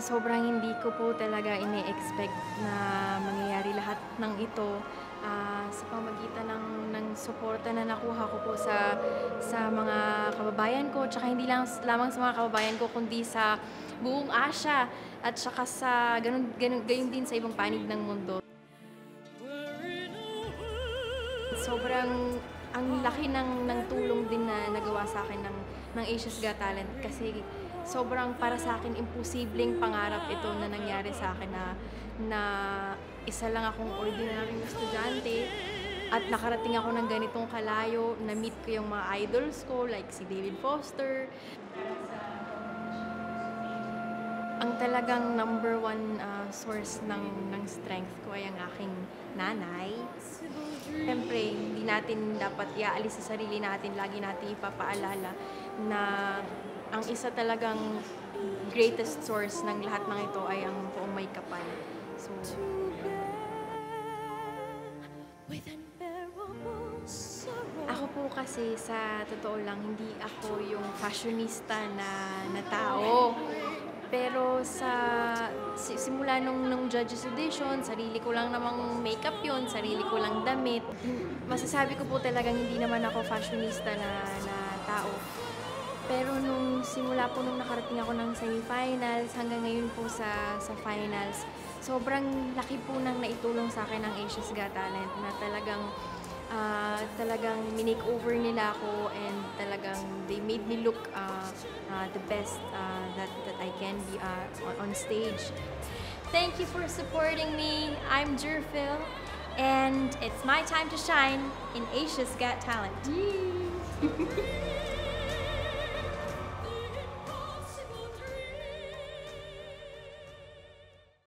Sobrang hindi ko po talaga ini-expect na mangyayari lahat ng ito, sa pamamagitan ng suporta na nakuha ko po sa mga kababayan ko, tsaka hindi lang lamang sa mga kababayan ko kundi sa buong Asia at saka sa gayon din sa ibang panig ng mundo. Sobrang ang laki ng tulong din na nagawa sa akin ng Asia's Got Talent kasi sobrang para sa akin imposibleng pangarap ito na nangyari sa akin na isa lang akong ordinaryong estudyante at nakarating ako ng ganitong kalayo, na-meet ko yung mga idols ko like si David Foster. Ang talagang number one source ng strength ko ay ang aking nanay. Siyempre, hindi natin dapat iaalis sa sarili natin. Lagi natin ipapaalala na ang isa talagang greatest source ng lahat ng ito ay ang buong may kapal. So, ako po kasi sa totoo lang, hindi ako yung fashionista na tao. Pero simula nung Judges Edition, sarili ko lang namang makeup yun, sarili ko lang damit. Masasabi ko po talagang hindi naman ako fashionista na tao. Pero simula po nung nakarating ako ng semifinals hanggang ngayon po sa finals, sobrang laki po nang naitulong sa akin ng Asia's Got Talent na talagang minake-over nila ako and talagang they made me look the best that I can be on stage. Thank you for supporting me. I'm Jerfil, and it's my time to shine in Asia's Got Talent. Yee!